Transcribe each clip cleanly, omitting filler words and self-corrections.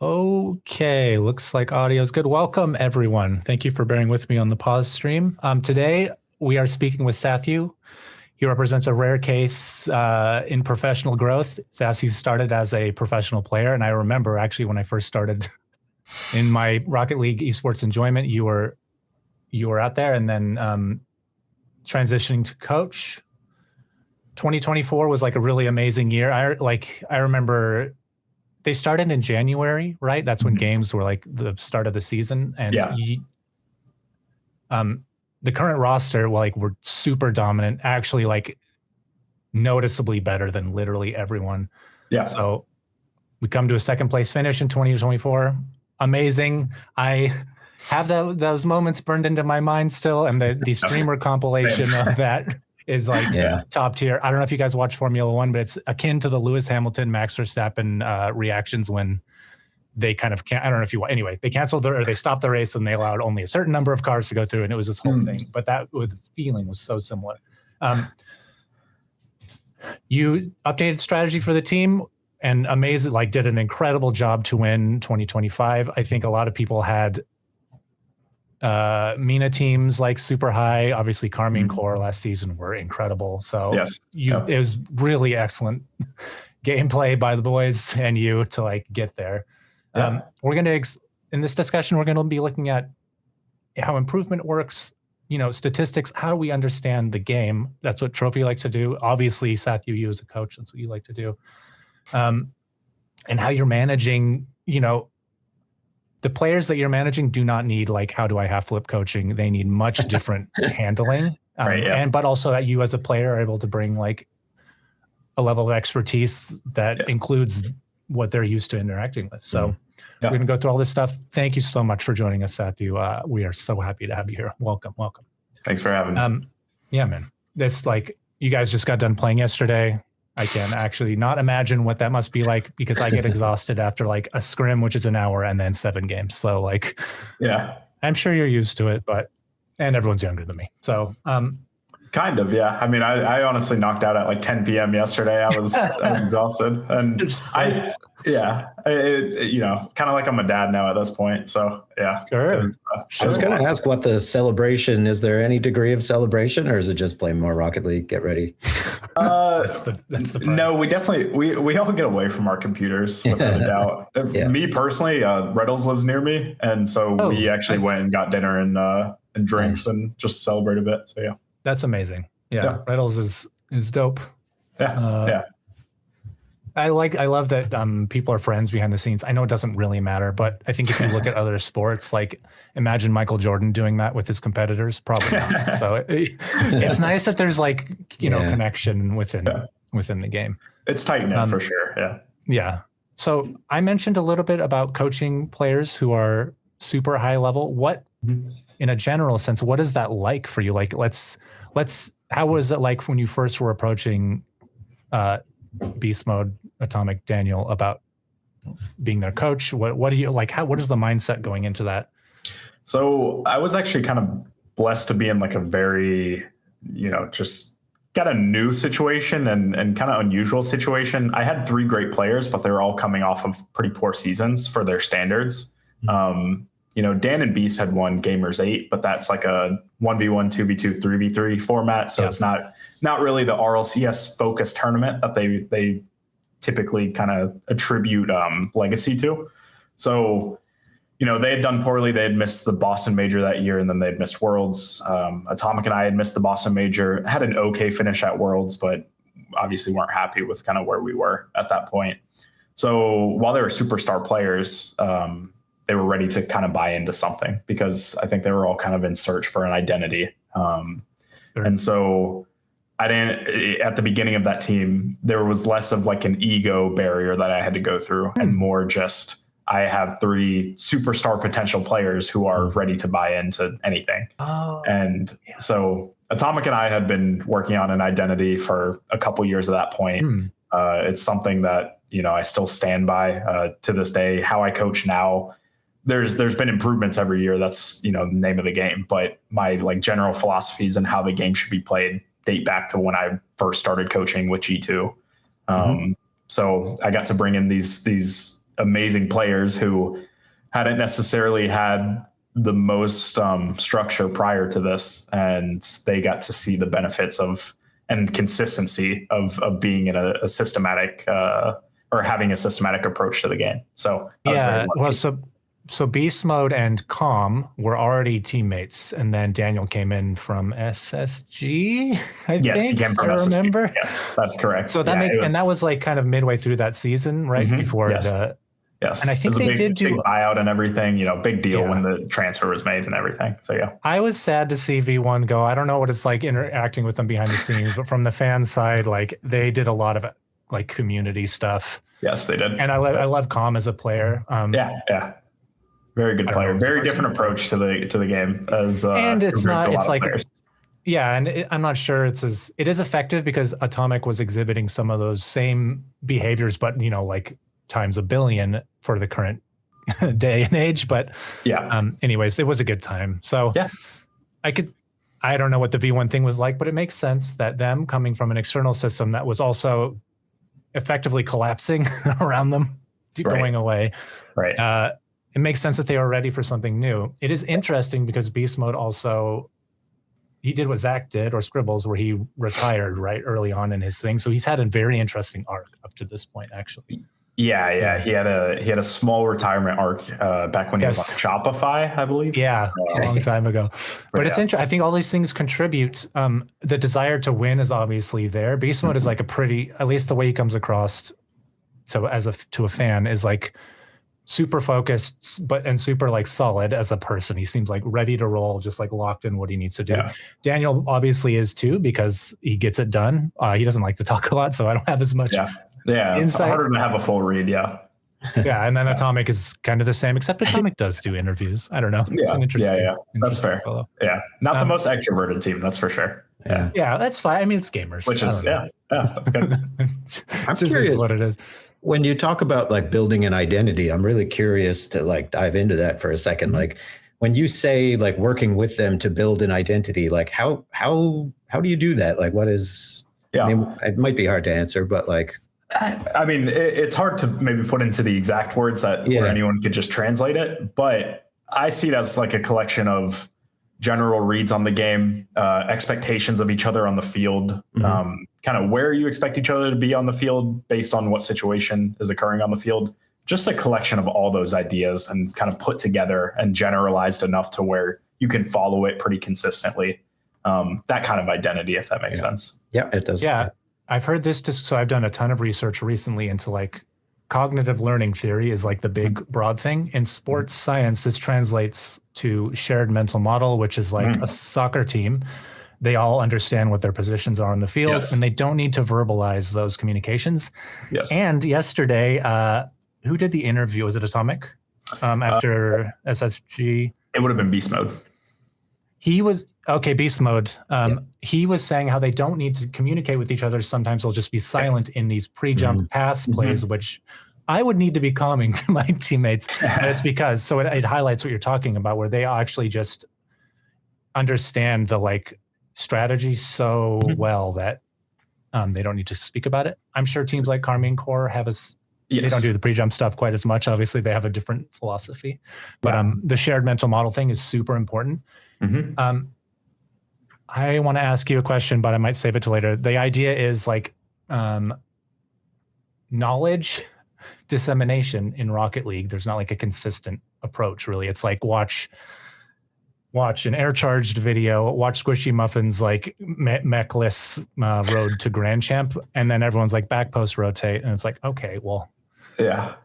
Okay, looks like audio is good. Welcome, everyone. Thank you for bearing with me on the pause stream. Today, we are speaking with Satthew. He represents a rare case in professional growth. Satthew started as a professional player, and I remember actually when I first started in my Rocket League esports enjoyment, you were out there, and then transitioning to coach. 2024 was like a really amazing year. I remember they started in January, right? That's when games were like the start of the season. And the current roster, we're super dominant, actually like noticeably better than literally everyone. Yeah. So we come to a second place finish in 2024. Amazing. I have those moments burned into my mind still. And the streamer compilation of that is like top tier. I don't know if you guys watch Formula One, but it's akin to the Lewis Hamilton, Max Verstappen reactions when they kind of can't. I don't know if you anyway. They canceled they stopped the race and they allowed only a certain number of cars to go through, and it was this whole thing. But the feeling was so similar. You updated strategy for the team and amazing, did an incredible job to win 2025. I think a lot of people had MENA teams like super high. Obviously Carmine Core last season were incredible. So it was really excellent gameplay by the boys and you to get there. We're going to, in this discussion, we're going to be looking at how improvement works, statistics. How do we understand the game? That's what Trophy likes to do. Obviously, Satthew, you as a coach, that's what you like to do. And how you're managing, the players that you're managing do not need how do I half flip coaching. They need much different handling. But also that you as a player are able to bring a level of expertise that includes what they're used to interacting with. So we're going to go through all this stuff. Thank you so much for joining us, Satthew. We are so happy to have you here. Welcome. Thanks for having me. Yeah, man. This you guys just got done playing yesterday. I can actually not imagine what that must be like because I get exhausted after a scrim, which is an hour, and then 7 games. So I'm sure you're used to it, and everyone's younger than me. So, kind of, yeah. I mean, I honestly knocked out at 10 p.m. yesterday. I was exhausted, and kind of like I'm a dad now at this point. So yeah, sure. I was going to ask what the celebration is. There any degree of celebration, or is it just playing more Rocket League? Get ready. That's the no, we definitely we all get away from our computers without a doubt. Me personally, Reddles lives near me, and so we actually went and got dinner and drinks and just celebrate a bit. So yeah. That's amazing. Yeah. Reynolds is dope. Yeah. I love that people are friends behind the scenes. I know it doesn't really matter, but I think if you look at other sports, imagine Michael Jordan doing that with his competitors, probably not. So it's nice that there's connection within the game. It's tight knit for sure. Yeah. Yeah. So I mentioned a little bit about coaching players who are super high level. What, in a general sense, what is that like for you? How was it like when you first were approaching Beast Mode Atomic Daniel about being their coach? What do you what is the mindset going into that? So I was actually kind of blessed to be in a very, just got a new situation and kind of unusual situation. I had 3 great players, but they were all coming off of pretty poor seasons for their standards. Dan and Beast had won Gamers 8, but that's a 1v1, 2v2, 3v3 format. So it's not really the RLCS focused tournament that they typically kind of attribute legacy to. So, they had done poorly. They had missed the Boston Major that year, and then they'd missed Worlds. Atomic and I had missed the Boston Major, had an okay finish at Worlds, but obviously weren't happy with kind of where we were at that point. So while they were superstar players, they were ready to kind of buy into something because I think they were all kind of in search for an identity. And so at the beginning of that team, there was less of an ego barrier that I had to go through and more just, I have 3 superstar potential players who are ready to buy into anything. So Atomic and I had been working on an identity for a couple years at that point. It's something that, I still stand by to this day. How I coach now, there's been improvements every year. That's, the name of the game. But my general philosophies and how the game should be played date back to when I first started coaching with G2. So I got to bring in these amazing players who hadn't necessarily had the most structure prior to this, and they got to see the benefits of and consistency of being in a systematic or having a systematic approach to the game. So so Beast Mode and Calm were already teammates, and then Daniel came in from SSG. Yes, he came from SSG. Remember? Yes, that's correct. So that was like kind of midway through that season, right before the. Yes, and I think they did do big buyout and everything. Big deal when the transfer was made and everything. So yeah, I was sad to see V1 go. I don't know what it's like interacting with them behind the scenes, but from the fan side, like they did a lot of like community stuff. Yes, they did. And I love Calm as a player. Yeah. Very good player. Very different approach to the game as and it's not. It's like players. Yeah, and I'm not sure it is effective because Atomic was exhibiting some of those same behaviors, but like times a billion for the current day and age. But anyways, it was a good time. So yeah, I don't know what the V1 thing was like, but it makes sense that them coming from an external system that was also effectively collapsing around them, going away. Right. It makes sense that they are ready for something new. It is interesting because Beast Mode also, he did what Zach did, or Scribbles, where he retired right early on in his thing. So he's had a very interesting arc up to this point, actually. Yeah. He had a small retirement arc back when he was on Shopify, I believe. Yeah, a long time ago. But it's interesting. I think all these things contribute. The desire to win is obviously there. Beast Mode is like at least the way he comes across. So to a fan is like super focused, and super like solid as a person. He seems like ready to roll, just like locked in what he needs to do. Yeah. Daniel obviously is too, because he gets it done. He doesn't like to talk a lot, so I don't have as much insight. It's harder to have a full read. Yeah. And then Atomic is kind of the same, except Atomic does do intervies. I don't know. It's an interesting. That's fair. Fellow. Yeah. Not the most extroverted team, that's for sure. Yeah, that's fine. I mean, it's gamers. Which is that's good. I'm curious what it is. When you talk about like building an identity, I'm really curious to like dive into that for a second. Mm-hmm. Like when you say like working with them to build an identity, like how do you do that? Like what is? I mean, it might be hard to answer, but like. I mean, it's hard to maybe put into the exact words where anyone could just translate it, but I see it as like a collection of general reads on the game, expectations of each other on the field, kind of where you expect each other to be on the field based on what situation is occurring on the field. Just a collection of all those ideas and kind of put together and generalized enough to where you can follow it pretty consistently. That kind of identity, if that makes sense. Yeah, it does. Yeah. I've heard this so I've done a ton of research recently into like cognitive learning theory is like the big broad thing. In sports science, this translates to shared mental model, which is like a soccer team. They all understand what their positions are on the field, and they don't need to verbalize those communications. Yes. And yesterday, who did the interview? Was it Atomic after SSG? It would have been Beast Mode. Beast Mode. He was saying how they don't need to communicate with each other. Sometimes they'll just be silent in these pre-jump pass plays, which I would need to be calming to my teammates. And it's because, so it highlights what you're talking about, where they actually just understand the like strategy so well that they don't need to speak about it. I'm sure teams like Carmine Core have they don't do the pre-jump stuff quite as much. Obviously, they have a different philosophy. But the shared mental model thing is super important. I want to ask you a question, but I might save it to later. The idea is like knowledge dissemination in Rocket League. There's not like a consistent approach, really. It's like watch an air charged video, watch Squishy Muffin's like mechless road to Grand Champ, and then everyone's like back post rotate, and it's like, okay, well,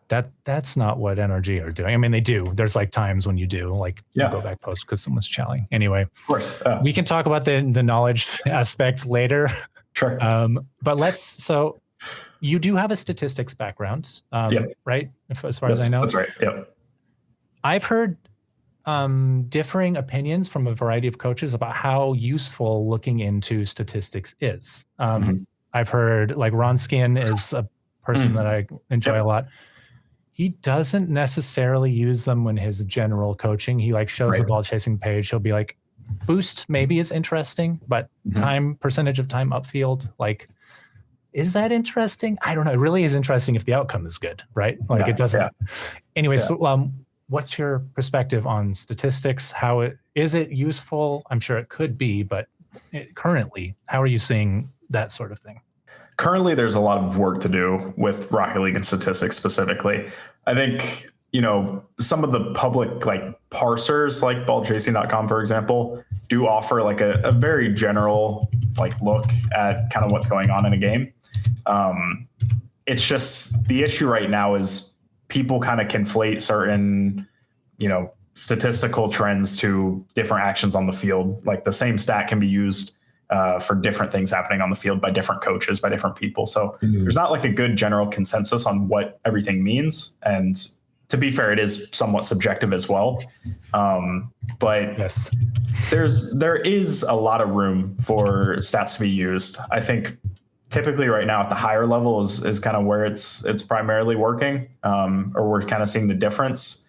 that's not what NRG are doing. I mean, they do. There's like times when you do like you go back post because someone's challenging. Anyway, of course, we can talk about the knowledge aspect later. Sure. But so you do have a statistics background, right? As far as I know, that's right. Yep. I've heard differing opinions from a variety of coaches about how useful looking into statistics is. I've heard like Ronskian is a person that I enjoy a lot. He doesn't necessarily use them when his general coaching. He like shows the ball chasing page. He'll be like, boost maybe is interesting, but percentage of time upfield, like is that interesting? I don't know. It really is interesting if the outcome is good, right? Like it doesn't. Yeah. Anyway, so what's your perspective on statistics? Is it useful? I'm sure it could be, but currently, how are you seeing that sort of thing? Currently, there's a lot of work to do with Rocket League and statistics specifically. I think, some of the public like parsers like ballchasing.com, for example, do offer like a very general like look at kind of what's going on in a game. It's just the issue right now is people kind of conflate certain, statistical trends to different actions on the field. Like the same stat can be used for different things happening on the field by different coaches, by different people. So there's not like a good general consensus on what everything means. And to be fair, it is somewhat subjective as well. But yes, there is a lot of room for stats to be used. I think typically right now at the higher level is kind of where it's primarily working, or we're kind of seeing the difference.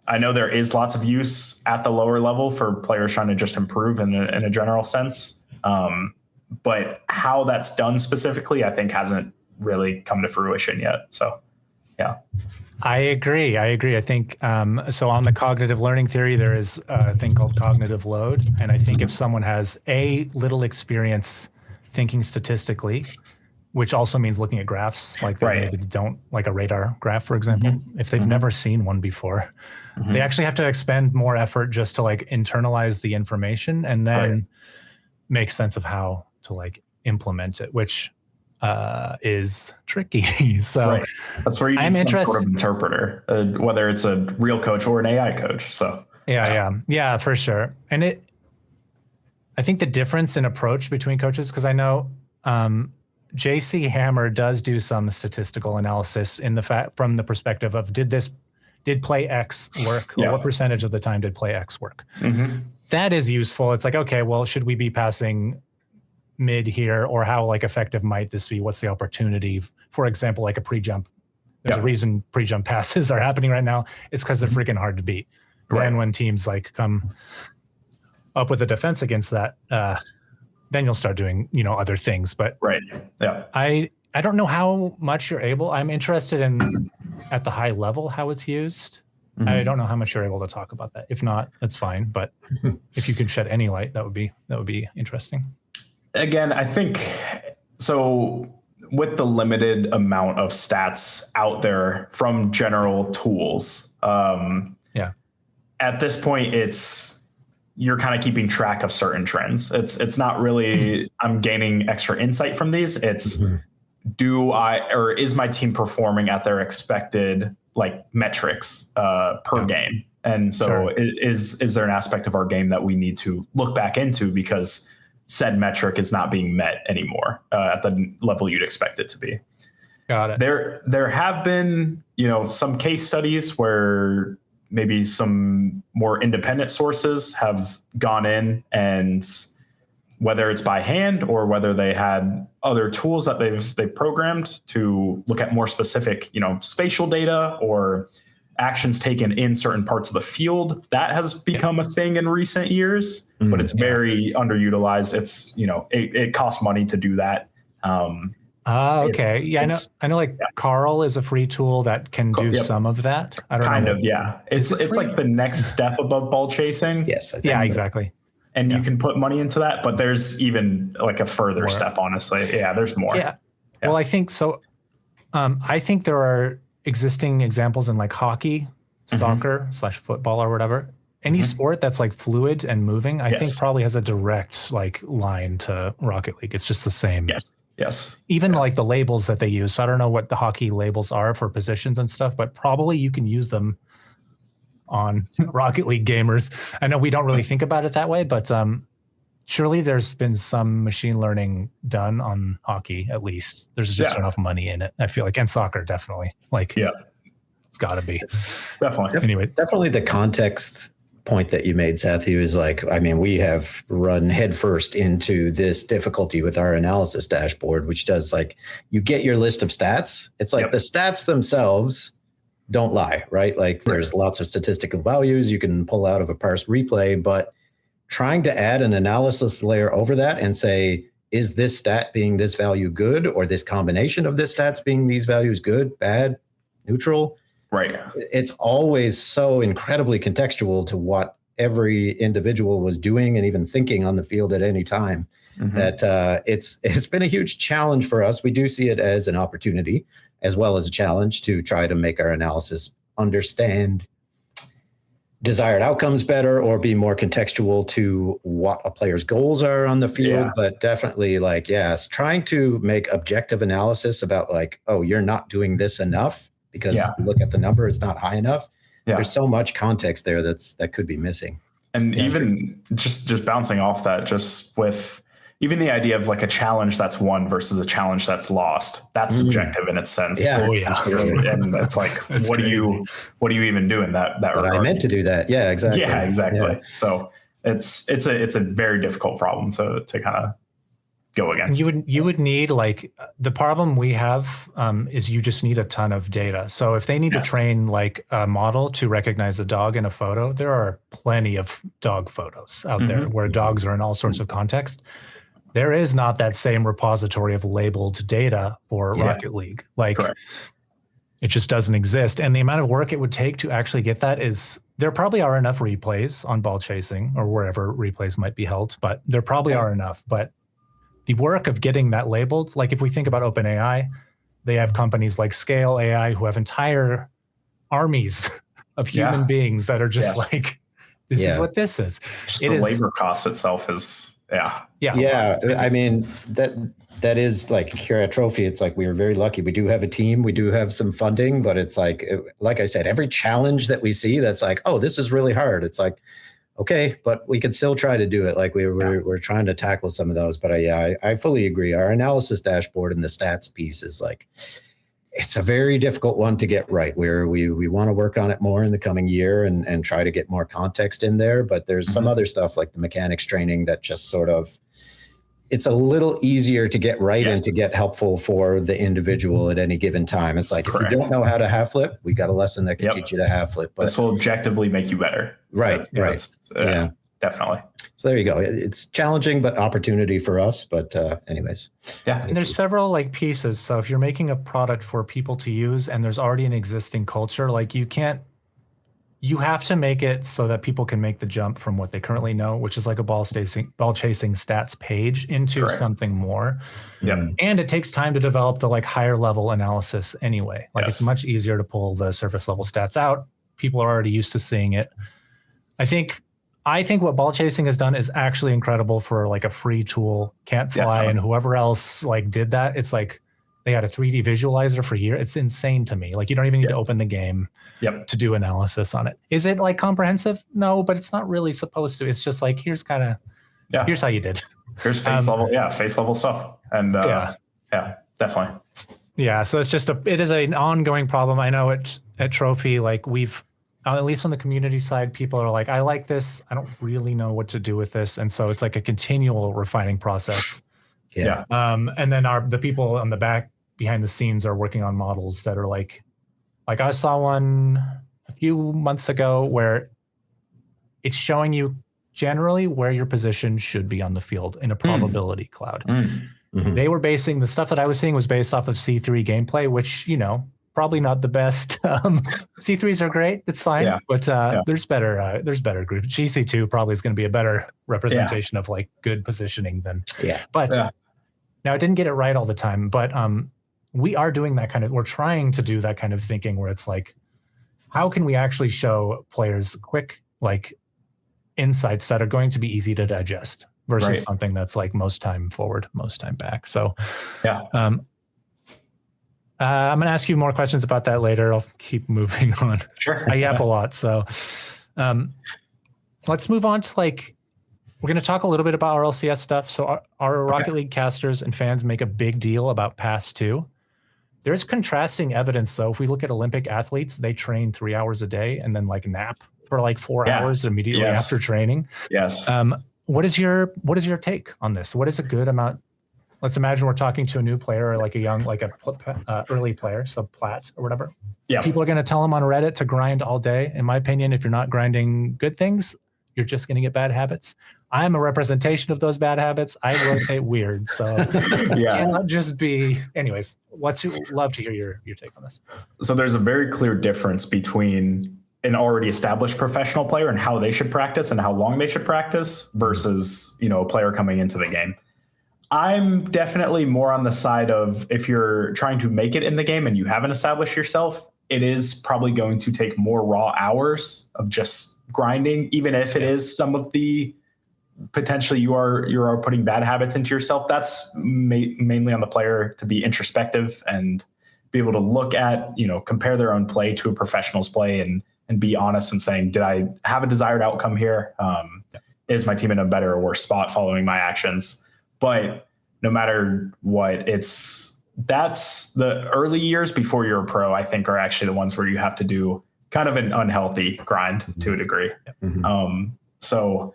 I know there is lots of use at the lower level for players trying to just improve in a general sense. But how that's done specifically, I think hasn't really come to fruition yet. So, yeah. I agree. I think, so on the cognitive learning theory, there is a thing called cognitive load. And I think if someone has a little experience thinking statistically, which also means looking at graphs, like maybe they don't, like a radar graph, for example, if they've never seen one before, they actually have to expend more effort just to like internalize the information and then make sense of how to like implement it, which is tricky. So that's where you need some sort of interpreter, whether it's a real coach or an AI coach. So yeah, for sure. And I think the difference in approach between coaches, because I know JC Hammer does do some statistical analysis from the perspective of did play X work, or what percentage of the time did play X work? That is useful. It's like, okay, well, should we be passing mid here, or how like effective might this be? What's the opportunity? For example, like a pre-jump. There's a reason pre-jump passes are happening right now. It's because they're freaking hard to beat. Then when teams like come up with a defense against that, then you'll start doing, other things. But I don't know how much you're able. I'm interested in at the high level how it's used. I don't know how much you're able to talk about that. If not, that's fine. But if you could shed any light, that would be interesting. Again, I think so. With the limited amount of stats out there from general tools, at this point, you're kind of keeping track of certain trends. It's not really I'm gaining extra insight from these. It's is my team performing at their expected like metrics per game? And so is there an aspect of our game that we need to look back into because said metric is not being met anymore at the level you'd expect it to be? Got it. There have been, some case studies where maybe some more independent sources have gone in, and whether it's by hand or whether they had other tools that they've programmed to look at more specific, spatial data or actions taken in certain parts of the field, that has become a thing in recent years, but it's very underutilized. It's, it costs money to do that. Okay. Yeah, I know like Carl is a free tool that can do some of that. I don't know. It's like the next step above ball chasing. Yes. Yeah, exactly. And you can put money into that, but there's even like a further step, honestly. Yeah, there's more. Yeah. Well, I think so. I think there are existing examples in like hockey, soccer / football or whatever. Any sport that's like fluid and moving, I think probably has a direct like line to Rocket League. It's just the same. Yes. Even like the labels that they use. So I don't know what the hockey labels are for positions and stuff, but probably you can use them on Rocket League gamers. I know we don't really think about it that way, but surely there's been some machine learning done on hockey, at least. There's just enough money in it, I feel like, and soccer, definitely. It's got to be. Definitely. Anyway. Definitely the context point that you made, Satthew, is like, we have run headfirst into this difficulty with our analysis dashboard, which does like, you get your list of stats. It's like the stats themselves don't lie, right? Like there's lots of statistical values you can pull out of a parsed replay, but trying to add an analysis layer over that and say, is this stat being this value good, or this combination of this stats being these values good, bad, neutral? Right. It's always so incredibly contextual to what every individual was doing and even thinking on the field at any time. That it's been a huge challenge for us. We do see it as an opportunity as well as a challenge to try to make our analysis understand desired outcomes better or be more contextual to what a player's goals are on the field. But definitely trying to make objective analysis about like, oh, you're not doing this enough because look at the number, it's not high enough. There's so much context there that could be missing. And even just bouncing off that, just with even the idea of like a challenge that's won versus a challenge that's lost, that's subjective in its sense. Yeah. And it's like, what do you even do in that regard? I meant to do that. Yeah, exactly. Yeah, exactly. Yeah. So it's a very difficult problem to kind of go against. You would need, like, the problem we have is you just need a ton of data. So if they need to train like a model to recognize a dog in a photo, there are plenty of dog photos out there where dogs are in all sorts of context. There is not that same repository of labeled data for Rocket League. Like, it just doesn't exist. And the amount of work it would take to actually get that is, there probably are enough replays on ball chasing or wherever replays might be held, but there probably are enough. But the work of getting that labeled, like if we think about OpenAI, they have companies like Scale AI who have entire armies of human beings that are just like, this is what this is. Just the labor cost itself is, I mean, that is like here at Trophy, it's like we were very lucky. We do have a team, we do have some funding, but it's like I said, every challenge that we see that's like, oh, this is really hard. It's like, okay, but we could still try to do it. Like we're trying to tackle some of those. But I fully agree. Our analysis dashboard and the stats piece is like, it's a very difficult one to get right. We want to work on it more in the coming year and try to get more context in there. But there's some other stuff like the mechanics training that just sort of, it's a little easier to get right and to get helpful for the individual at any given time. It's like, if you don't know how to half flip, we got a lesson that can teach you to half flip. But this will objectively make you better. Right. Definitely. So there you go. It's challenging, but opportunity for us. But anyways. Yeah. And there's several like pieces. So if you're making a product for people to use and there's already an existing culture, like you have to make it so that people can make the jump from what they currently know, which is like a ball chasing stats page, into something more. And it takes time to develop the like higher level analysis anyway. Like it's much easier to pull the surface level stats out. People are already used to seeing it. I think what ball chasing has done is actually incredible for like a free tool. Can't Fly and whoever else like did that. It's like they had a 3D visualizer for a year. It's insane to me. Like you don't even need to open the game to do analysis on it. Is it like comprehensive? No, but it's not really supposed to. It's just like, here's here's how you did. Here's face level stuff. And definitely. Yeah. So it's just it is an ongoing problem. I know at Trophy, like we've, at least on the community side, people are like, I like this. I don't really know what to do with this. And so it's like a continual refining process. And then the people on the back behind the scenes are working on models that are like I saw one a few months ago where it's showing you generally where your position should be on the field in a probability cloud. They were basing the stuff that I was seeing was based off of C3 gameplay, which, probably not the best. C3s are great. It's fine. But there's better groups. GC2 probably is going to be a better representation of like good positioning than, now I didn't get it right all the time, but we are doing that we're trying to do that kind of thinking where it's like, how can we actually show players quick, like insights that are going to be easy to digest versus something that's like most time forward, most time back. So, I'm going to ask you more questions about that later. I'll keep moving on. Sure. I yap a lot. So let's move on to we're going to talk a little bit about RLCS stuff. So our Rocket League casters and fans make a big deal about Pass 2. There's contrasting evidence, though. If we look at Olympic athletes, they train 3 hours a day and then nap for 4 hours immediately after training. Yes. What is your take on this? What is a good amount? Let's imagine we're talking to a new player or a young, early player, so plat or whatever. Yeah. People are going to tell them on Reddit to grind all day. In my opinion, if you're not grinding good things, you're just going to get bad habits. I'm a representation of those bad habits. I rotate weird. So it cannot just be, anyways, love to hear your take on this. So there's a very clear difference between an already established professional player and how they should practice and how long they should practice versus, a player coming into the game. I'm definitely more on the side of, if you're trying to make it in the game and you haven't established yourself, it is probably going to take more raw hours of just grinding, even if it is some of the potentially you are putting bad habits into yourself. That's mainly on the player to be introspective and be able to look at, compare their own play to a professional's play and be honest and saying, did I have a desired outcome here? Is my team in a better or worse spot following my actions? But no matter what, that's the early years before you're a pro, I think, are actually the ones where you have to do kind of an unhealthy grind to a degree. So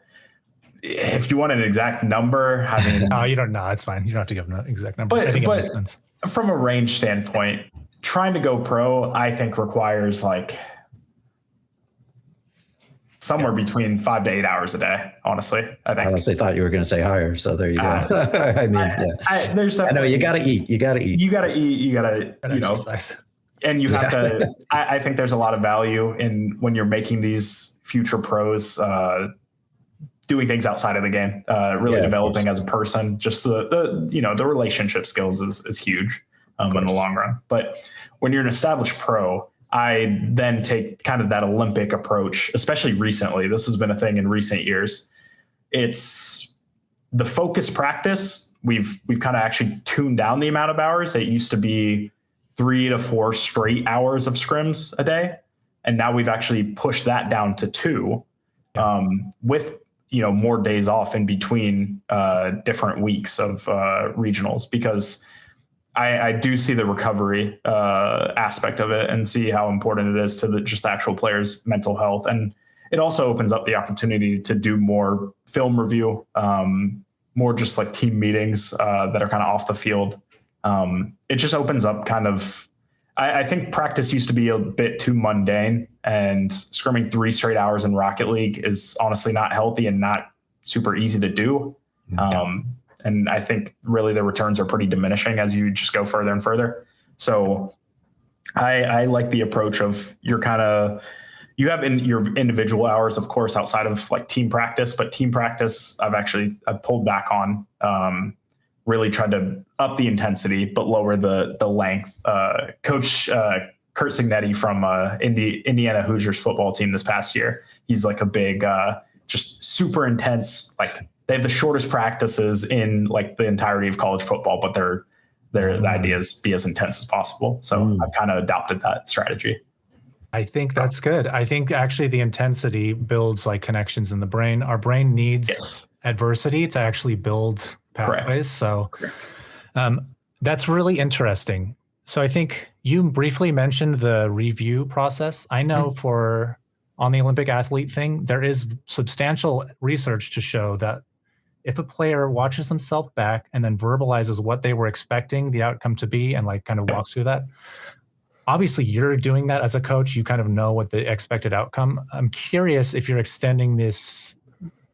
if you want an exact number, I mean, no, you don't know. It's fine. You don't have to give an exact number. But, I think it makes sense. From a range standpoint, trying to go pro, I think requires somewhere between 5 to 8 hours a day. Honestly, I honestly thought you were going to say higher. So there you go. I mean, I know you got to eat. You got to eat. You got to eat. You got to exercise. And you have to. I think there's a lot of value in when you're making these future pros doing things outside of the game, really developing as a person. Just the relationship skills is huge in the long run. But when you're an established pro, I then take kind of that Olympic approach, especially recently. This has been a thing in recent years. It's the focus practice. We've kind of actually tuned down the amount of hours. It used to be 3 to 4 straight hours of scrims a day. And now we've actually pushed that down to 2 with, more days off in between different weeks of regionals, because I do see the recovery aspect of it and see how important it is to the actual player's mental health. And it also opens up the opportunity to do more film review, more just like team meetings that are kind of off the field. It just opens up kind of, I think practice used to be a bit too mundane, and scrimming 3 straight hours in Rocket League is honestly not healthy and not super easy to do. And I think really the returns are pretty diminishing as you just go further and further. So I like the approach of you have your individual hours, of course, outside of like team practice, but team practice I've pulled back on, really tried to up the intensity, but lower the length. Coach Kurt Signetti from Indiana Hoosiers football team this past year, he's like a big, just super intense, like they have the shortest practices in like the entirety of college football, but the idea is be as intense as possible. So I've kind of adopted that strategy. I think that's good. I think actually the intensity builds like connections in the brain. Our brain needs adversity to actually build pathways. Correct. So that's really interesting. So I think you briefly mentioned the review process. I know on the Olympic athlete thing, there is substantial research to show that if a player watches himself back and then verbalizes what they were expecting the outcome to be and like kind of walks through that, obviously you're doing that as a coach, you kind of know what the expected outcome. I'm curious if you're extending this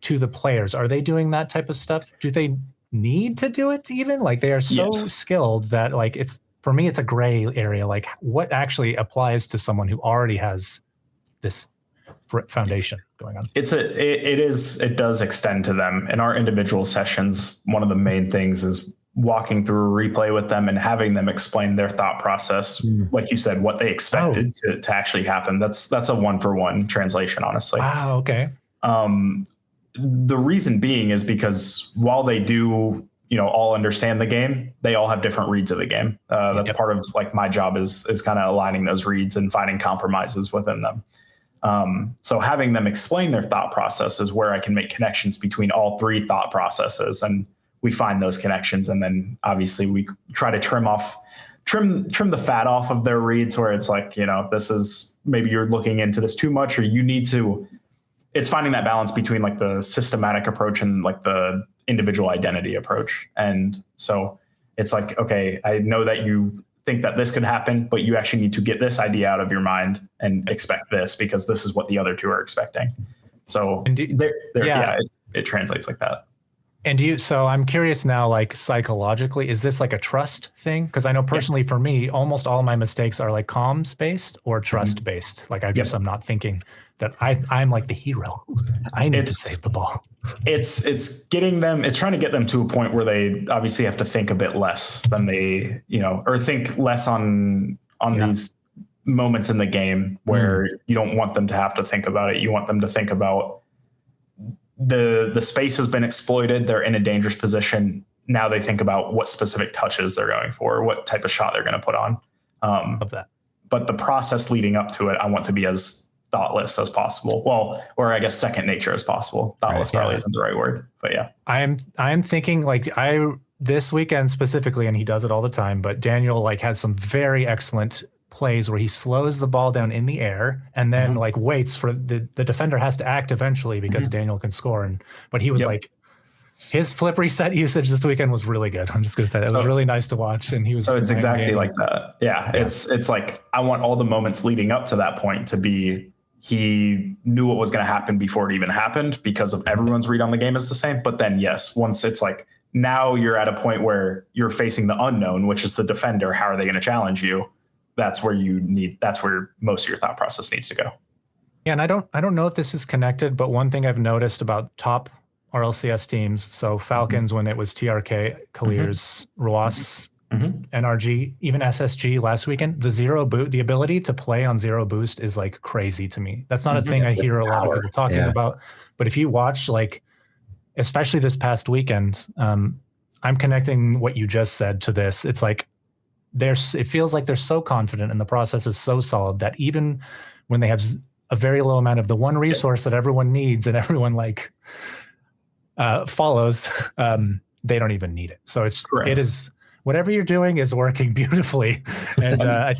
to the players. Are they doing that type of stuff? Do they need to do it even? Like they are so skilled that like for me, it's a gray area. Like what actually applies to someone who already has this foundation going on? It does extend to them. In our individual sessions, one of the main things is walking through a replay with them and having them explain their thought process, like you said, what they expected to actually happen. That's a 1-for-1 translation, honestly. Wow. Okay. The reason being is because while they do, all understand the game, they all have different reads of the game. That's part of like my job is kind of aligning those reads and finding compromises within them. So having them explain their thought process is where I can make connections between all 3 thought processes, and we find those connections. And then obviously we try to trim the fat off of their reads where it's like, this is maybe you're looking into this too much, or you need to, it's finding that balance between like the systematic approach and like the individual identity approach. And so it's like, okay, I know that you think that this could happen, but you actually need to get this idea out of your mind and expect this because this is what the other 2 are expecting. So it translates like that. And so I'm curious now, like psychologically, is this like a trust thing? Because I know personally for me, almost all my mistakes are like comms based or trust based. Like I'm not thinking that I'm like the hero. I need to save the ball. It's getting them, it's trying to get them to a point where they obviously have to think a bit less than they, or think less on these moments in the game where you don't want them to have to think about it. You want them to think about the space has been exploited. They're in a dangerous position. Now they think about what specific touches they're going for, what type of shot they're going to put on. But the process leading up to it, I want to be as thoughtless as possible. Well, or I guess second nature as possible. Thoughtless probably isn't the right word, but yeah. I'm thinking like this weekend specifically, and he does it all the time, but Daniel like has some very excellent plays where he slows the ball down in the air and then like waits for the defender has to act eventually because Daniel can score. But he was like, his flip reset usage this weekend was really good. I'm just going to say that. It was really nice to watch. And he was. So it's exactly like that. Yeah. It's like, I want all the moments leading up to that point to be, he knew what was going to happen before it even happened because of everyone's read on the game is the same. But then once it's like, now you're at a point where you're facing the unknown, which is the defender. How are they going to challenge you? That's where most of your thought process needs to go. Yeah. And I don't know if this is connected, but one thing I've noticed about top RLCS teams, so Falcons when it was TRK, Clears, Roas, NRG, even SSG last weekend, the ability to play on zero boost is like crazy to me. That's not a thing I hear a lot of people talking about. But if you watch, like, especially this past weekend, I'm connecting what you just said to this. It's like, it feels like they're so confident and the process is so solid that even when they have a very low amount of the one resource that everyone needs and everyone like follows, they don't even need it. So it is whatever you're doing is working beautifully. And I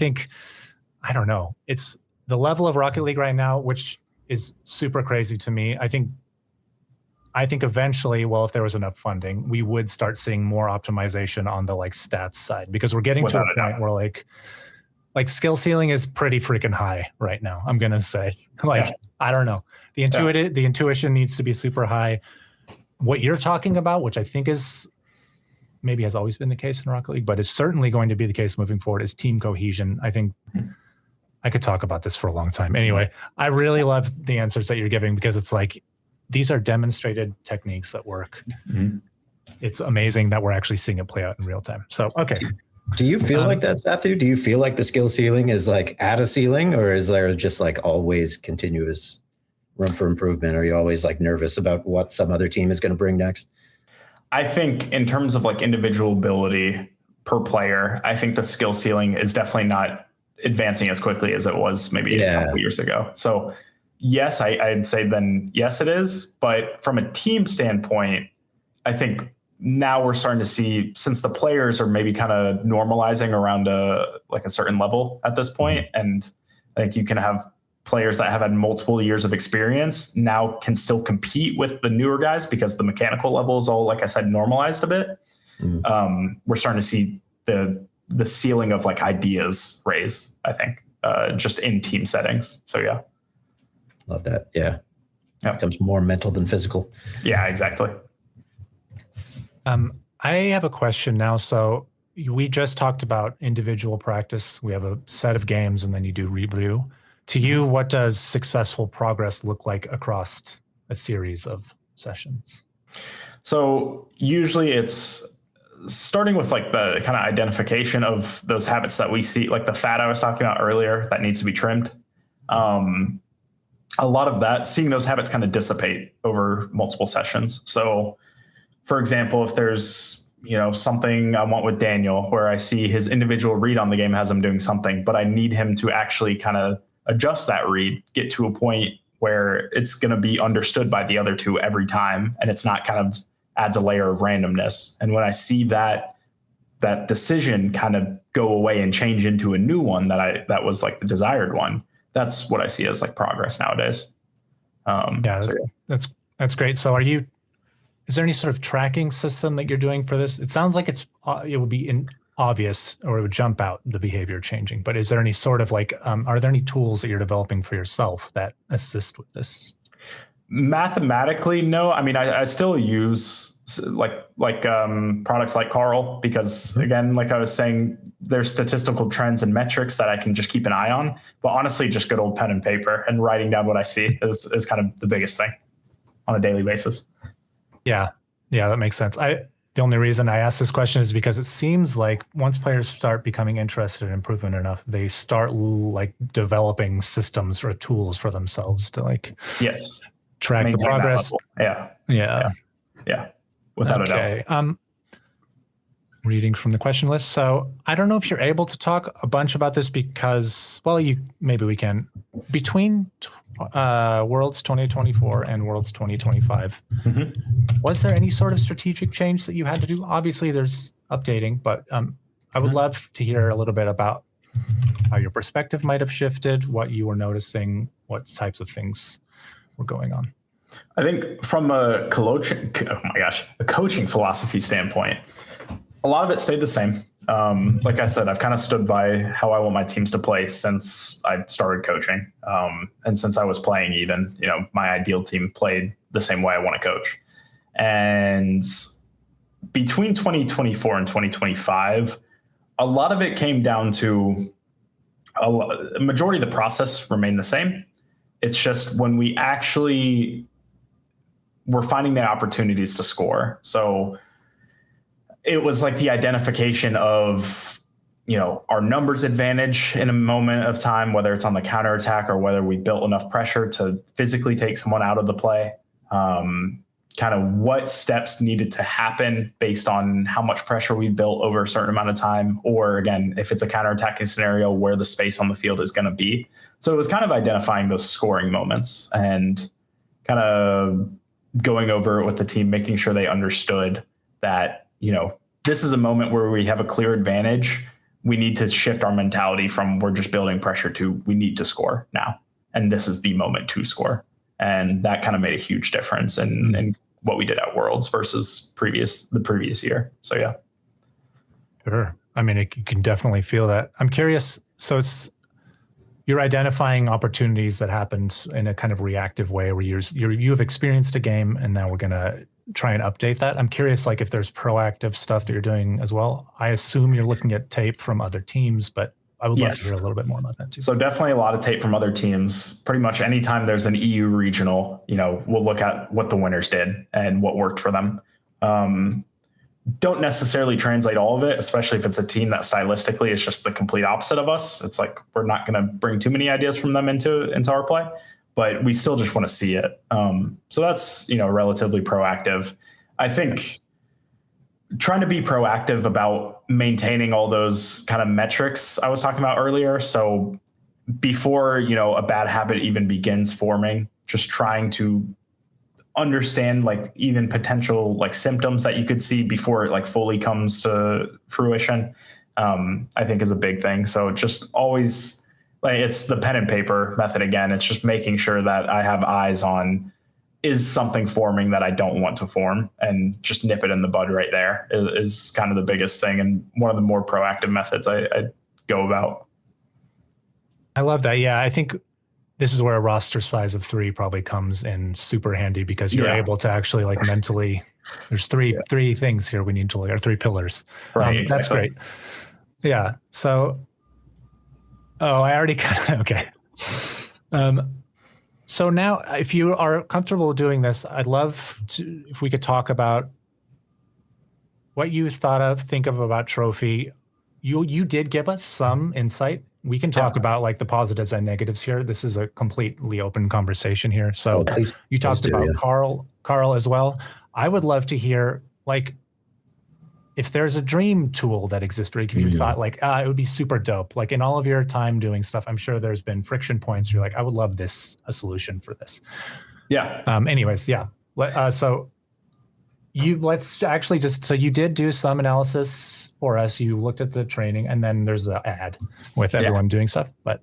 don't know, it's the level of Rocket League right now, which is super crazy to me. I think eventually, if there was enough funding, we would start seeing more optimization on the like stats side, because we're getting to a point where like skill ceiling is pretty freaking high right now. I'm going to say I don't know. The intuition needs to be super high. What you're talking about, which I think is maybe has always been the case in Rocket League, but is certainly going to be the case moving forward, is team cohesion. I think I could talk about this for a long time. Anyway, I really love the answers that you're giving, because it's like, these are demonstrated techniques that work. It's amazing that we're actually seeing it play out in real time. So, okay. Do you feel like that, Satthew? Do you feel like the skill ceiling is like at a ceiling, or is there just like always continuous room for improvement? Are you always like nervous about what some other team is going to bring next? I think in terms of like individual ability per player, I think the skill ceiling is definitely not advancing as quickly as it was maybe a couple years ago. So yes, I'd say then yes, it is. But from a team standpoint, I think now we're starting to see, since the players are maybe kind of normalizing around a certain level at this point, and I think you can have players that have had multiple years of experience now can still compete with the newer guys because the mechanical level is all, like I said, normalized a bit. We're starting to see the ceiling of like ideas raise, I think, just in team settings. So yeah. Love that. Yeah. It becomes more mental than physical. Yeah, exactly. I have a question now. So we just talked about individual practice. We have a set of games and then you do review. To you, what does successful progress look like across a series of sessions? So usually it's starting with like the kind of identification of those habits that we see, like the fat I was talking about earlier that needs to be trimmed. A lot of that, seeing those habits kind of dissipate over multiple sessions. So for example, if there's, something I want with Daniel where I see his individual read on the game has him doing something, but I need him to actually kind of adjust that read, get to a point where it's going to be understood by the other two every time. And it's not kind of adds a layer of randomness. And when I see that decision kind of go away and change into a new one that was like the desired one, that's what I see as like progress nowadays. That's great. So is there any sort of tracking system that you're doing for this? It sounds like it would be obvious, or it would jump out the behavior changing, but is there any sort of like, are there any tools that you're developing for yourself that assist with this? Mathematically, no. I mean, I still use products like Carl, because again, like I was saying, there's statistical trends and metrics that I can just keep an eye on. But honestly, just good old pen and paper and writing down what I see is kind of the biggest thing on a daily basis. Yeah, that makes sense. The only reason I ask this question is because it seems like once players start becoming interested in improvement enough, they start like developing systems or tools for themselves to like track the progress. Yeah. Without a doubt. Reading from the question list. So I don't know if you're able to talk a bunch about this because, well, maybe we can. Between Worlds 2024 and Worlds 2025, was there any sort of strategic change that you had to do? Obviously, there's updating, but I would love to hear a little bit about how your perspective might have shifted, what you were noticing, what types of things were going on. I think from a coaching philosophy standpoint, a lot of it stayed the same. Like I said, I've kind of stood by how I want my teams to play since I started coaching. And since I was playing even, my ideal team played the same way I want to coach. And between 2024 and 2025, a lot of it came down to a majority of the process remained the same. It's just when we actually were finding the opportunities to score. So it was like the identification of, our numbers advantage in a moment of time, whether it's on the counterattack or whether we built enough pressure to physically take someone out of the play. Kind of what steps needed to happen based on how much pressure we built over a certain amount of time, or again, if it's a counterattacking scenario, where the space on the field is going to be. So it was kind of identifying those scoring moments and kind of going over it with the team, making sure they understood that, this is a moment where we have a clear advantage. We need to shift our mentality from we're just building pressure to we need to score now. And this is the moment to score. And that kind of made a huge difference in what we did at Worlds versus the previous year. So, yeah. Sure. I mean, you can definitely feel that. I'm curious. So you're identifying opportunities that happened in a kind of reactive way where you've experienced a game and now we're going to try and update that. I'm curious, like if there's proactive stuff that you're doing as well. I assume you're looking at tape from other teams, but I would love to hear a little bit more about that too. So definitely a lot of tape from other teams. Pretty much anytime there's an EU regional, we'll look at what the winners did and what worked for them. Don't necessarily translate all of it, especially if it's a team that stylistically is just the complete opposite of us. It's like we're not going to bring too many ideas from them into our play, but we still just want to see it. So that's, relatively proactive. I think trying to be proactive about maintaining all those kind of metrics I was talking about earlier. So before, a bad habit even begins forming, just trying to understand like even potential like symptoms that you could see before it like fully comes to fruition, I think is a big thing. So just always like it's the pen and paper method again. It's just making sure that I have eyes on, is something forming that I don't want to form, and just nip it in the bud right there is kind of the biggest thing. And one of the more proactive methods I go about. I love that. Yeah. I think this is where a roster size of 3 probably comes in super handy, because you're able to actually like mentally, there's three things here we need to look at, or 3 pillars. Right. Exactly. That's great. Yeah. So, I already okay. So now if you are comfortable doing this, I'd love to, if we could talk about what you think of about Trophy. You did give us some insight. We can talk about like the positives and negatives here. This is a completely open conversation here. So you talked about Carl as well. I would love to hear like if there's a dream tool that exists, or if you thought like it would be super dope. Like in all of your time doing stuff, I'm sure there's been friction points. You're like, I would love a solution for this. Yeah. Anyways, yeah. So let's actually so you did do some analysis for us. You looked at the training, and then there's the ad with everyone doing stuff. But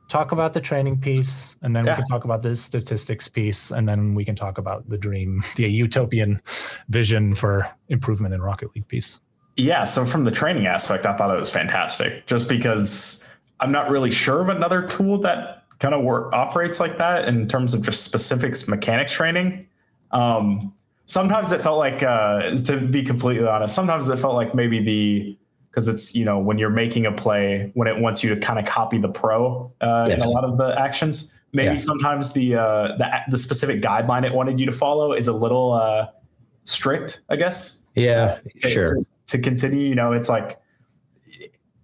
talk about the training piece, and then we can talk about the statistics piece, and then we can talk about the dream, the utopian vision for improvement in Rocket League piece. Yeah. So from the training aspect, I thought it was fantastic, just because I'm not really sure of another tool that kind of operates like that in terms of just specifics mechanics training. Sometimes it felt like, to be completely honest, sometimes it felt like maybe because it's, when you're making a play, when it wants you to kind of copy the pro in a lot of the actions, maybe sometimes the specific guideline it wanted you to follow is a little strict, I guess. Yeah, sure. To continue, it's like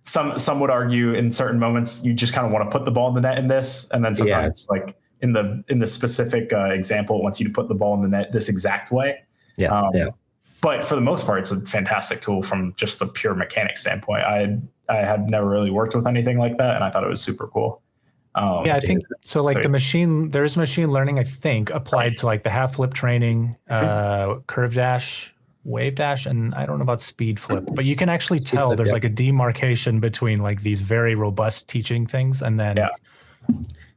some would argue in certain moments you just kind of want to put the ball in the net in this, and then sometimes it's like in the specific example it wants you to put the ball in the net this exact way. But for the most part, it's a fantastic tool from just the pure mechanics standpoint. I had never really worked with anything like that, and I thought it was super cool. I think so. Like there's machine learning, I think, applied to like the half flip training, curve dash, wave dash, and I don't know about speed flip, but you can actually tell there's like a demarcation between like these very robust teaching things and then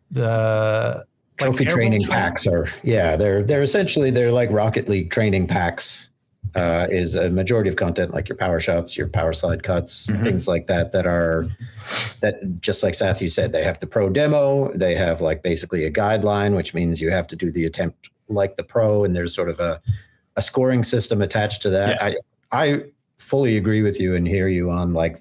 the trophy training packs are they're essentially like Rocket League training packs. Is a majority of content like your power shots, your power slide cuts, things like that that just like Satthew said, they have the pro demo, they have like basically a guideline, which means you have to do the attempt like the pro, and there's sort of a scoring system attached to that. Yes. I fully agree with you and hear you on like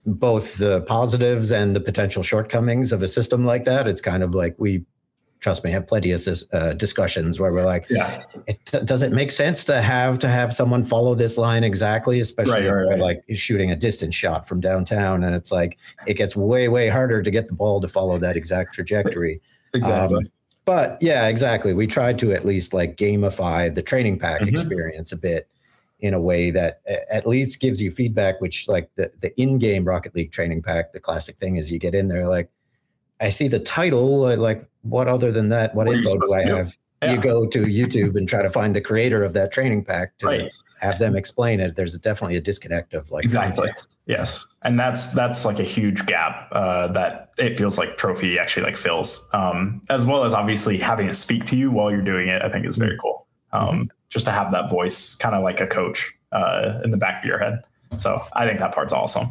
both the positives and the potential shortcomings of a system like that. It's kind of like trust me, have plenty of discussions where we're like, does it make sense to have someone follow this line exactly, especially if they're like shooting a distance shot from downtown, and it's like it gets way, way harder to get the ball to follow that exact trajectory. Exactly. But yeah, exactly. We tried to at least like gamify the training pack experience a bit in a way that at least gives you feedback, which like the in-game Rocket League training pack, the classic thing is you get in there like, I see the title, like what other than that, what info do I have? Yeah. You go to YouTube and try to find the creator of that training pack to have them explain it. There's definitely a disconnect of like context. Yes. And that's like a huge gap that it feels like Trophy actually like fills, as well as obviously having it speak to you while you're doing it, I think is very cool. Just to have that voice kind of like a coach in the back of your head. So I think that part's awesome.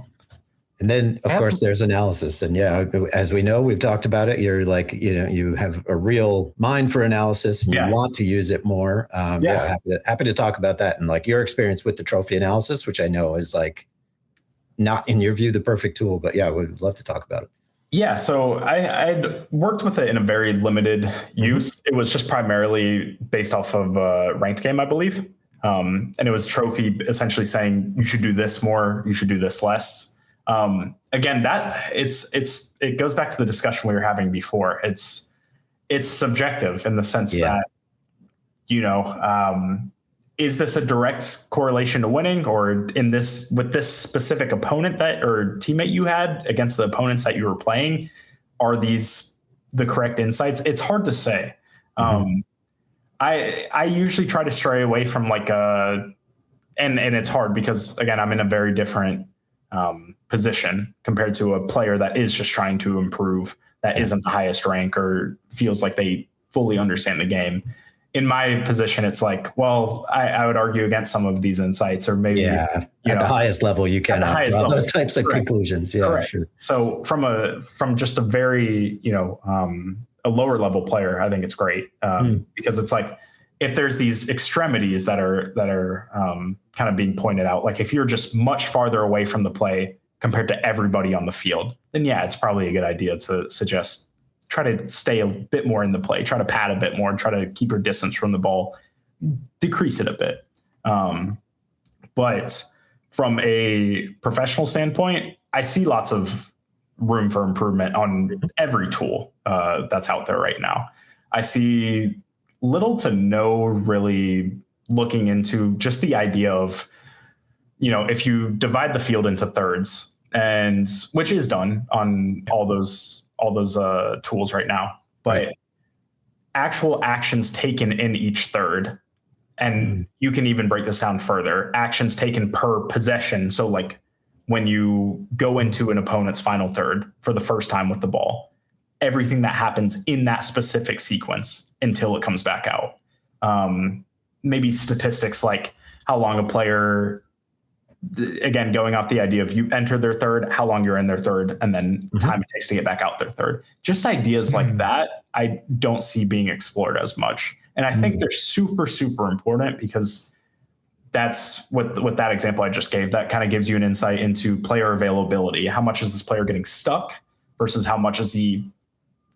And then, of course, there's analysis. And as we know, we've talked about it. You're like, you have a real mind for analysis and you want to use it more. Happy to talk about that. And like your experience with the trophy analysis, which I know is like not in your view, the perfect tool, but we'd love to talk about it. Yeah. So I'd worked with it in a very limited use. It was just primarily based off of a ranked game, I believe. And it was Trophy essentially saying you should do this more, you should do this less. Again, that it goes back to the discussion we were having before. It's subjective in the sense that, is this a direct correlation to winning, or with this specific opponent or teammate you had against the opponents that you were playing, are these the correct insights? It's hard to say. I usually try to stray away from like and it's hard because again, I'm in a very different position compared to a player that is just trying to improve, that isn't the highest rank or feels like they fully understand the game. In my position, it's like, well, I would argue against some of these insights, or maybe at the highest level you can draw those types of conclusions. Yeah, correct. Sure. So from just a very a lower level player, I think it's great because it's like, if there's these extremities that are kind of being pointed out, like if you're just much farther away from the play compared to everybody on the field, then it's probably a good idea to suggest try to stay a bit more in the play, try to pad a bit more, and try to keep your distance from the ball, decrease it a bit. But from a professional standpoint, I see lots of room for improvement on every tool that's out there right now. I see little to no really looking into just the idea of, if you divide the field into thirds, and which is done on all those tools right now, but actual actions taken in each third, and you can even break this down further, actions taken per possession. So like when you go into an opponent's final third for the first time with the ball, everything that happens in that specific sequence until it comes back out. Maybe statistics like how long a player again, going off the idea of you enter their third, how long you're in their third, and then time it takes to get back out their third. Just ideas like that, I don't see being explored as much. And I think they're super, super important, because that's what that example I just gave, that kind of gives you an insight into player availability. How much is this player getting stuck versus how much is he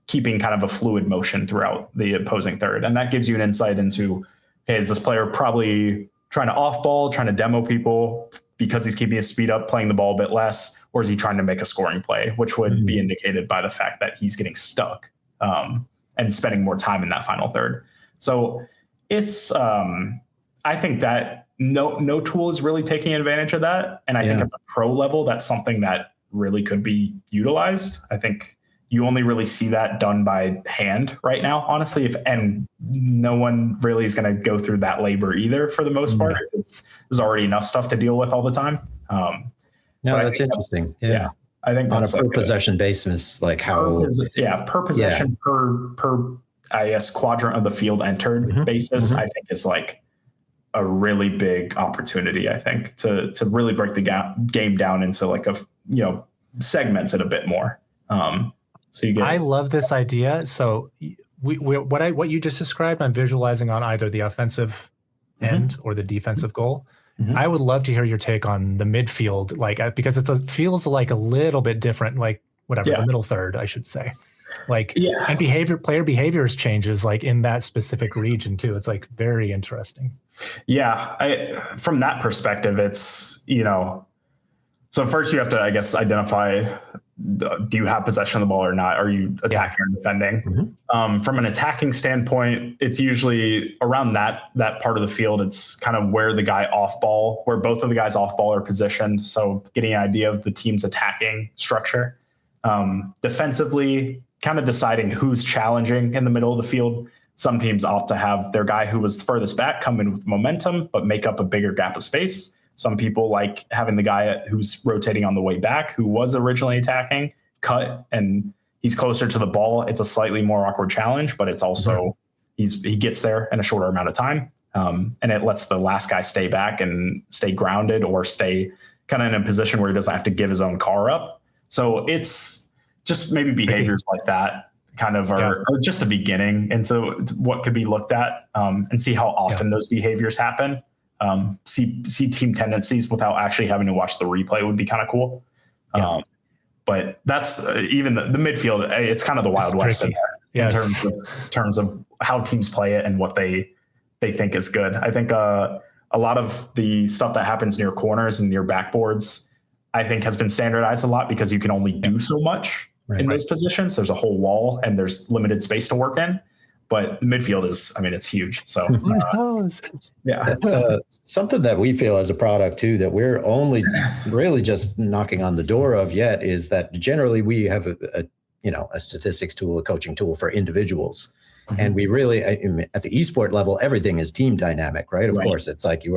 keeping kind of a fluid motion throughout the opposing third? And that gives you an insight into, okay, is this player probably trying to off ball, trying to demo people because he's keeping his speed up, playing the ball a bit less, or is he trying to make a scoring play, which would be indicated by the fact that he's getting stuck and spending more time in that final third. So it's, I think that no tool is really taking advantage of that. And I think at the pro level, that's something that really could be utilized. I think you only really see that done by hand right now, honestly, and no one really is going to go through that labor either for the most part. There's already enough stuff to deal with all the time. No, that's interesting. I think on a per possession basis, like how per possession, per I guess quadrant of the field entered basis, I think is like a really big opportunity, I think, to really break the game down into like segment it a bit more. So you get. I love this idea. So what you just described, I'm visualizing on either the offensive end or the defensive goal. I would love to hear your take on the midfield, because feels like a little bit different, like the middle third, I should say. And player behaviors changes like in that specific region too. It's like very interesting. Yeah. From that perspective, it's, so first you have to, I guess, identify, do you have possession of the ball or not? Are you attacking or defending? From an attacking standpoint, it's usually around that part of the field. It's kind of where the guy off ball, where both of the guys off ball are positioned. So getting an idea of the team's attacking structure. Defensively, kind of deciding who's challenging in the middle of the field. Some teams opt to have their guy who was furthest back come in with momentum, but make up a bigger gap of space. Some people like having the guy who's rotating on the way back, who was originally attacking, cut, and he's closer to the ball. It's a slightly more awkward challenge, but it's also he gets there in a shorter amount of time, and it lets the last guy stay back and stay grounded or stay kind of in a position where he doesn't have to give his own car up. So it's just maybe behaviors like that kind of are just a beginning into what could be looked at, and see how often those behaviors happen. See team tendencies without actually having to watch the replay would be kind of cool. But that's even the midfield. It's kind of the Wild West in terms of how teams play it and what they think is good. I think a lot of the stuff that happens near corners and near backboards, I think has been standardized a lot because you can only do so much in those positions. There's a whole wall and there's limited space to work in. But midfield is, it's huge. So, That's something that we feel as a product too, that we're only really just knocking on the door of yet, is that generally we have a statistics tool, a coaching tool for individuals. And we really, at the esport level, everything is team dynamic, right? Of course, it's like you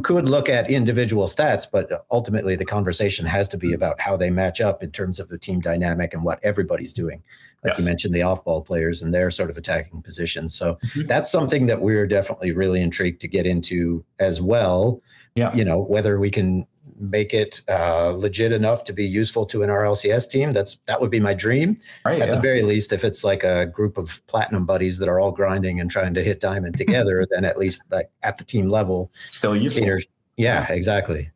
could look at individual stats, but ultimately the conversation has to be about how they match up in terms of the team dynamic and what everybody's doing. Like you mentioned, the off-ball players and their sort of attacking positions. So that's something that we're definitely really intrigued to get into as well. Whether we can make it legit enough to be useful to an RLCS team, that would be my dream. At the very least, if it's like a group of platinum buddies that are all grinding and trying to hit diamond together, then at least like at the team level, still useful. Exactly.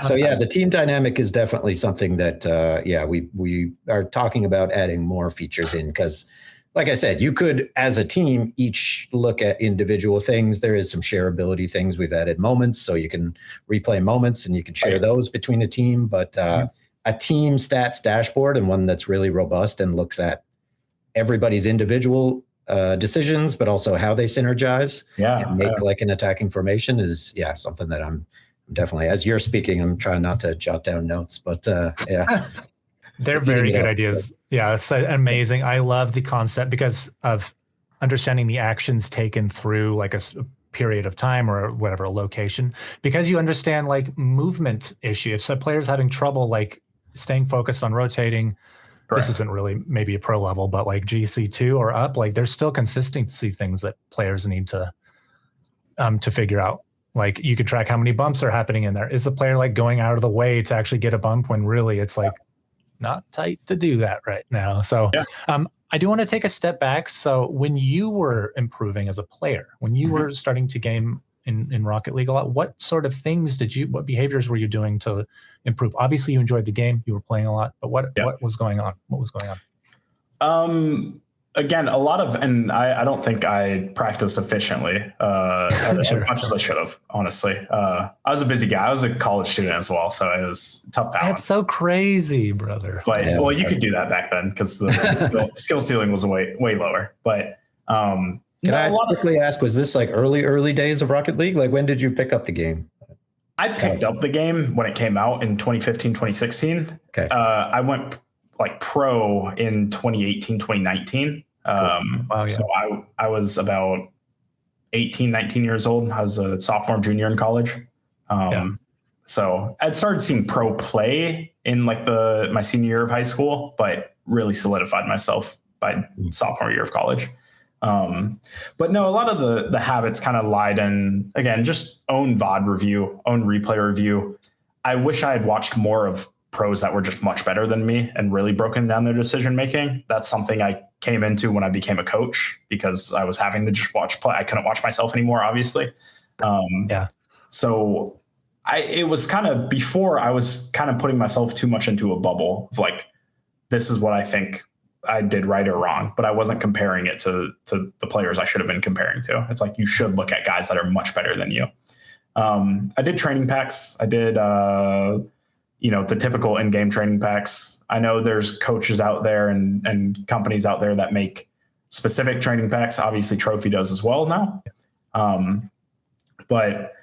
So the team dynamic is definitely something that we are talking about adding more features in, because like I said, you could, as a team, each look at individual things. There is some shareability things. We've added moments, so you can replay moments and you can share those between a team. But a team stats dashboard, and one that's really robust and looks at everybody's individual decisions, but also how they synergize and make like an attacking formation is something that I'm definitely, as you're speaking, I'm trying not to jot down notes, but they're very good ideas. Yeah, it's amazing. I love the concept because of understanding the actions taken through like a period of time or whatever, a location, because you understand like movement issues. So players having trouble like staying focused on rotating. This isn't really maybe a pro level, but like GC2 or up, like there's still consistency things that players need to figure out. Like you could track how many bumps are happening in there. Is the player like going out of the way to actually get a bump when really it's like not tight to do that right now? So I do want to take a step back. So when you were improving as a player, when you were starting to game in Rocket League a lot, what sort of things what behaviors were you doing to improve? Obviously you enjoyed the game, you were playing a lot, but what was going on? What was going on? Again, a lot of, and I don't think I practiced efficiently as much as I should have, honestly. I was a busy guy. I was a college student as well, so it was a tough balance. That's so crazy, brother. But well, you could do that back then because the skill ceiling was way lower. But can I quickly ask, was this like early days of Rocket League? Like when did you pick up the game? I picked up the game when it came out in 2015, 2016. Okay. I went like pro in 2018, 2019. So I was about 18, 19 years old. I was a sophomore, junior in college. So I'd started seeing pro play in like my senior year of high school, but really solidified myself by sophomore year of college. But no, a lot of the habits kind of lied in, again, just own VOD review, own replay review. I wish I had watched more of pros that were just much better than me and really broken down their decision making. That's something I came into when I became a coach because I was having to just watch play. I couldn't watch myself anymore, obviously. So it was kind of before I was kind of putting myself too much into a bubble of like, this is what I think I did right or wrong, but I wasn't comparing it to the players I should have been comparing to. It's like, you should look at guys that are much better than you. I did training packs. I did, the typical in-game training packs. I know there's coaches out there and companies out there that make specific training packs. Obviously Trophy does as well now. But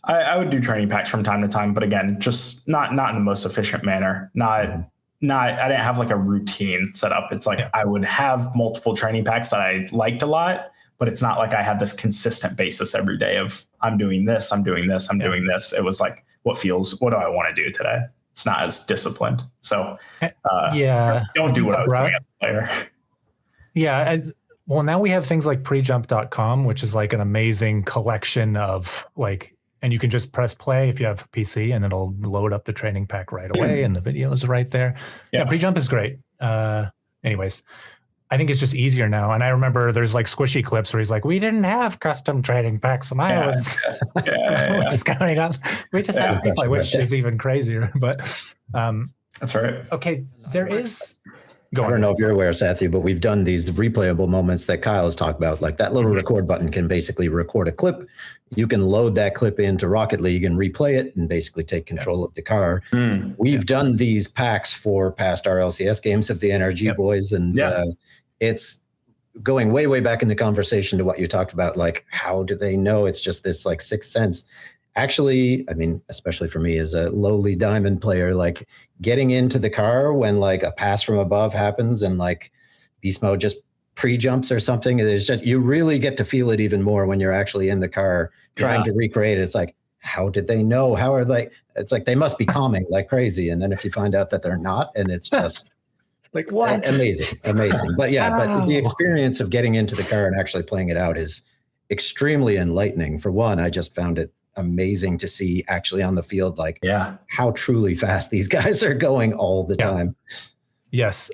I would do training packs from time to time, but again, just not in the most efficient manner. I didn't have like a routine set up. It's like I would have multiple training packs that I liked a lot, but it's not like I had this consistent basis every day of I'm doing this, I'm doing this, I'm doing this. It was like, what do I want to do today? It's not as disciplined. So don't do what I was doing as a player. Yeah. Well, now we have things like prejump.com, which is like an amazing collection of like, and you can just press play if you have a PC and it'll load up the training pack right away and the video is right there. Yeah, Prejump is great. Anyways, I think it's just easier now. And I remember there's like squishy clips where he's like, we didn't have custom training packs when I was coming up. We just had to play, which is even crazier. But that's right. Okay, there is... I don't know if you're aware, Satthew, but we've done these replayable moments that Kyle has talked about. Like that little record button can basically record a clip. You can load that clip into Rocket League and replay it and basically take control of the car. We've done these packs for past RLCS games of the NRG boys. And it's going way, way back in the conversation to what you talked about. Like, how do they know? It's just this like sixth sense. Actually, I mean, especially for me as a lowly diamond player, like getting into the car when like a pass from above happens and like beast mode just pre-jumps or something. There's just, you really get to feel it even more when you're actually in the car trying to recreate it. It's like, how did they know? How are they? It's like, they must be calming like crazy. And then if you find out that they're not, and it's just like, what? Amazing. But but the experience of getting into the car and actually playing it out is extremely enlightening. For one, I just found it amazing to see actually on the field, like how truly fast these guys are going all the time. Yes.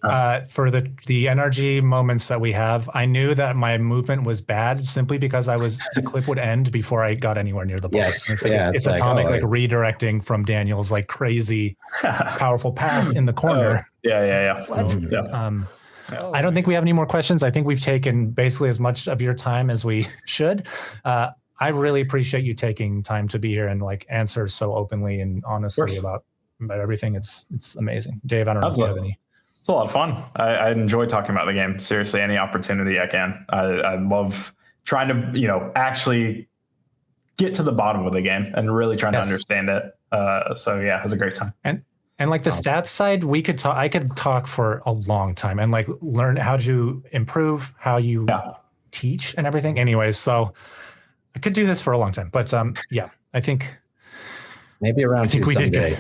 For the NRG moments that we have, I knew that my movement was bad simply because the clip would end before I got anywhere near the ball. It's like, atomic, like redirecting from Daniel's like crazy powerful pass in the corner. I don't think we have any more questions. I think we've taken basically as much of your time as we should. I really appreciate you taking time to be here and like answer so openly and honestly about everything. It's amazing. Dave, I don't know if you have any. It's a lot of fun. I enjoy talking about the game. Seriously, any opportunity I can. I love trying to, actually get to the bottom of the game and really trying to understand it. So yeah, it was a great time. And like the stats side, I could talk for a long time and like learn how to improve, how you teach and everything. Anyways, so I could do this for a long time, but I think maybe around two someday.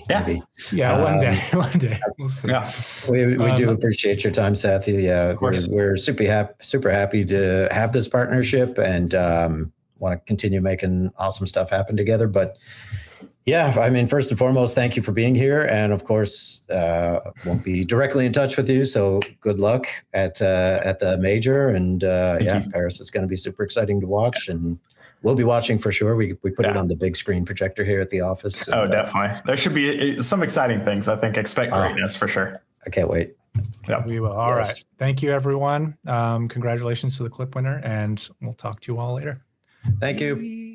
Maybe. One day. We'll see. Yeah, we do appreciate your time, Satthew. Yeah, we're super happy to have this partnership, and want to continue making awesome stuff happen together. But yeah, I mean, first and foremost, thank you for being here. And of course, won't be directly in touch with you. So good luck at the major. And Paris is going to be super exciting to watch. And we'll be watching for sure. We put it on the big screen projector here at the office. And, definitely. There should be some exciting things. I think expect greatness for sure. I can't wait. Yeah, we will. All right. Thank you, everyone. Congratulations to the clip winner, and we'll talk to you all later. Thank you.